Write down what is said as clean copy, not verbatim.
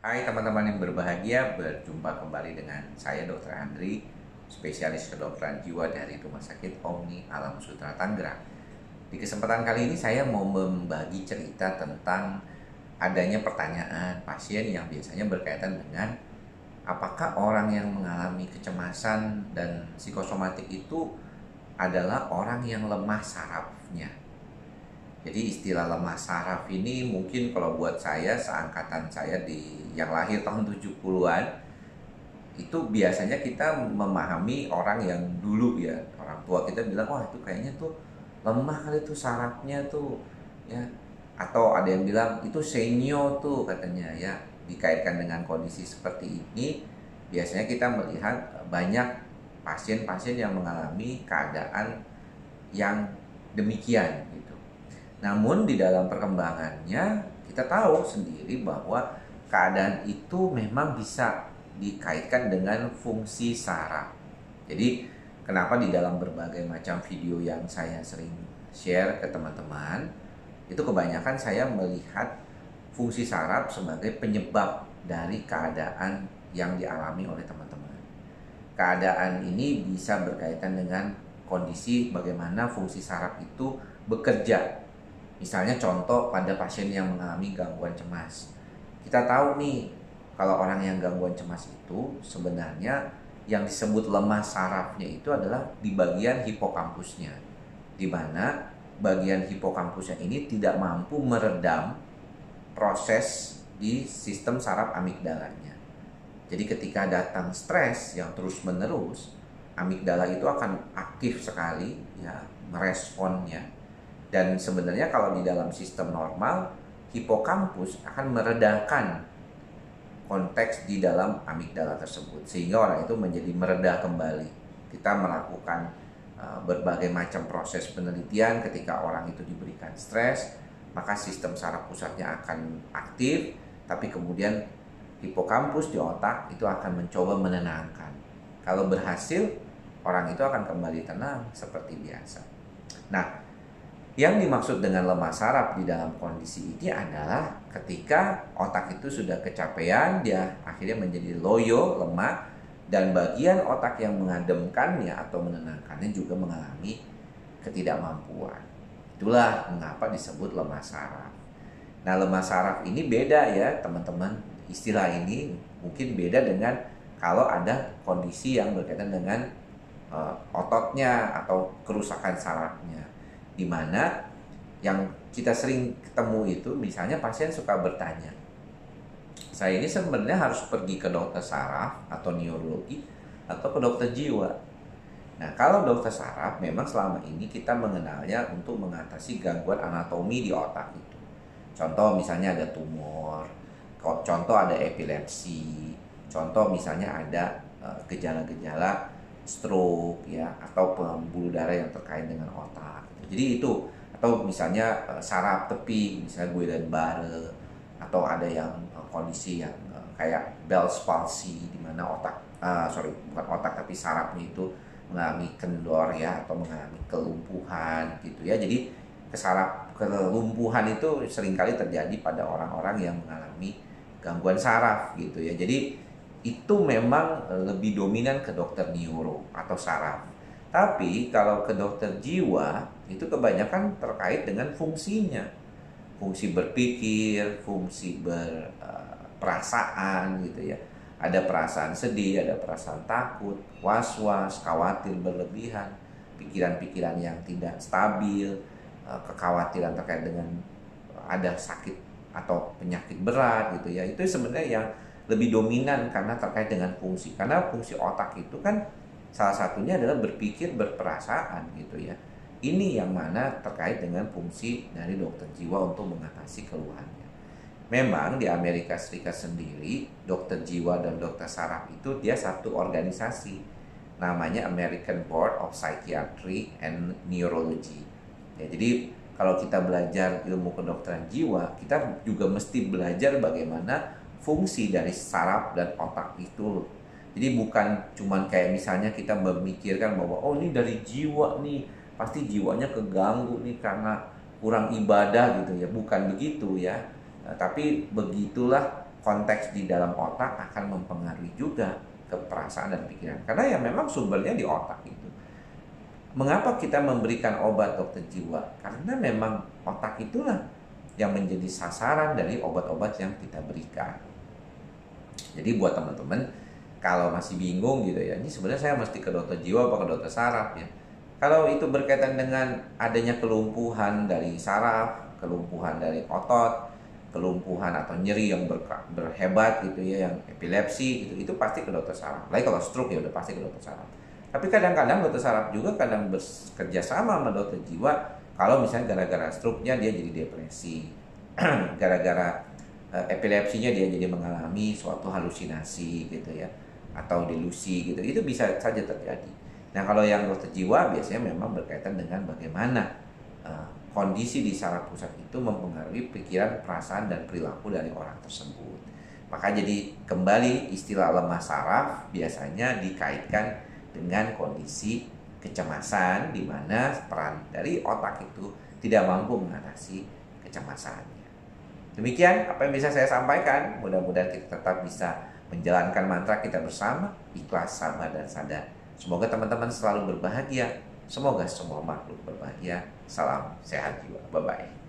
Hai teman-teman yang berbahagia, berjumpa kembali dengan saya Dr. Andri, spesialis kedokteran jiwa dari Rumah Sakit Omni Alam Sutra Tangerang. Di kesempatan kali ini saya mau membagi cerita tentang adanya pertanyaan pasien yang biasanya berkaitan dengan apakah orang yang mengalami kecemasan dan psikosomatik itu adalah orang yang lemah sarafnya. Jadi istilah lemah saraf ini mungkin kalau buat saya, seangkatan saya yang lahir tahun 70-an, itu biasanya kita memahami orang yang dulu ya, orang tua kita bilang, wah itu kayaknya tuh lemah kali tuh sarafnya tuh ya. Atau ada yang bilang itu senyo tuh katanya ya. Dikaitkan dengan kondisi seperti ini, biasanya kita melihat banyak pasien-pasien yang mengalami keadaan yang demikian gitu. Namun di dalam perkembangannya kita tahu sendiri bahwa keadaan itu memang bisa dikaitkan dengan fungsi saraf. Jadi kenapa di dalam berbagai macam video yang saya sering share ke teman-teman, itu kebanyakan saya melihat fungsi saraf sebagai penyebab dari keadaan yang dialami oleh teman-teman. Keadaan ini bisa berkaitan dengan kondisi bagaimana fungsi saraf itu bekerja. Misalnya contoh pada pasien yang mengalami gangguan cemas. Kita tahu nih, kalau orang yang gangguan cemas itu sebenarnya yang disebut lemah sarafnya itu adalah di bagian hipokampusnya. Di mana bagian hipokampusnya ini tidak mampu meredam proses di sistem saraf amigdalanya. Jadi ketika datang stres yang terus-menerus, amigdala itu akan aktif sekali ya meresponnya. Dan sebenarnya kalau di dalam sistem normal, hipokampus akan meredakan konteks di dalam amigdala tersebut, sehingga orang itu menjadi mereda kembali. Kita melakukan berbagai macam proses penelitian ketika orang itu diberikan stres, maka sistem saraf pusatnya akan aktif, tapi kemudian hipokampus di otak itu akan mencoba menenangkan. Kalau berhasil, orang itu akan kembali tenang seperti biasa. Nah, yang dimaksud dengan lemah saraf di dalam kondisi ini adalah ketika otak itu sudah kecapean, dia akhirnya menjadi loyo, lemah, dan bagian otak yang mengademkannya atau menenangkannya juga mengalami ketidakmampuan. Itulah mengapa disebut lemah saraf. Nah, lemah saraf ini beda ya teman-teman. Istilah ini mungkin beda dengan kalau ada kondisi yang berkaitan dengan ototnya atau kerusakan sarafnya. Di mana yang kita sering ketemu itu misalnya pasien suka bertanya, saya ini sebenarnya harus pergi ke dokter saraf atau neurologi atau ke dokter jiwa. Nah, kalau dokter saraf memang selama ini kita mengenalnya untuk mengatasi gangguan anatomi di otak itu. Contoh misalnya ada tumor, contoh ada epilepsi, contoh misalnya ada gejala-gejala stroke ya, atau pembuluh darah yang terkait dengan otak. Jadi itu, atau misalnya saraf tepi, misalnya Guillain-Barré, atau ada yang kondisi yang kayak Bell's palsy di mana bukan otak tapi sarafnya itu mengalami kendor ya, atau mengalami kelumpuhan gitu ya. Jadi kelumpuhan itu seringkali terjadi pada orang-orang yang mengalami gangguan saraf gitu ya. Jadi itu memang lebih dominan ke dokter neuro atau saraf. Tapi kalau ke dokter jiwa itu kebanyakan terkait dengan fungsinya. Fungsi berpikir, fungsi berperasaan gitu ya. Ada perasaan sedih, ada perasaan takut, was-was, khawatir berlebihan, pikiran-pikiran yang tidak stabil, kekhawatiran terkait dengan ada sakit atau penyakit berat gitu ya. Itu sebenarnya yang lebih dominan karena terkait dengan fungsi. Karena fungsi otak itu kan salah satunya adalah berpikir, berperasaan gitu ya. Ini yang mana terkait dengan fungsi dari dokter jiwa untuk mengatasi keluhannya. Memang di Amerika Serikat sendiri, dokter jiwa dan dokter saraf itu dia satu organisasi. Namanya American Board of Psychiatry and Neurology. Ya, jadi kalau kita belajar ilmu kedokteran jiwa, kita juga mesti belajar bagaimana fungsi dari saraf dan otak itu. Jadi bukan cuman kayak misalnya kita memikirkan bahwa oh ini dari jiwa nih, pasti jiwanya keganggu nih karena kurang ibadah gitu ya. Bukan begitu ya. Nah, tapi begitulah konteks di dalam otak akan mempengaruhi juga ke perasaan dan pikiran. Karena ya memang sumbernya di otak itu. Mengapa kita memberikan obat dokter jiwa? Karena memang otak itulah yang menjadi sasaran dari obat-obat yang kita berikan. Jadi buat teman-teman, kalau masih bingung gitu ya, ini sebenarnya saya mesti ke dokter jiwa apa ke dokter saraf ya. Kalau itu berkaitan dengan adanya kelumpuhan dari saraf, kelumpuhan dari otot, kelumpuhan atau nyeri yang berhebat gitu ya, yang epilepsi itu pasti ke dokter saraf. Lagi kalau stroke ya udah pasti ke dokter saraf. Tapi kadang-kadang dokter saraf juga kadang bekerja sama dokter jiwa. Kalau misalnya gara-gara stroke-nya dia jadi depresi, gara-gara epilepsinya dia jadi mengalami suatu halusinasi gitu ya, atau delusi gitu, itu bisa saja terjadi. Nah kalau yang dokter jiwa biasanya memang berkaitan dengan bagaimana kondisi di saraf pusat itu mempengaruhi pikiran, perasaan, dan perilaku dari orang tersebut. Maka jadi kembali istilah lemah saraf biasanya dikaitkan dengan kondisi kecemasan di mana peran dari otak itu tidak mampu mengatasi kecemasannya. Demikian apa yang bisa saya sampaikan. Mudah-mudahan kita tetap bisa menjalankan mantra kita bersama, ikhlas, sabar, dan sadar. Semoga teman-teman selalu berbahagia. Semoga semua makhluk berbahagia. Salam sehat jiwa. Bye-bye.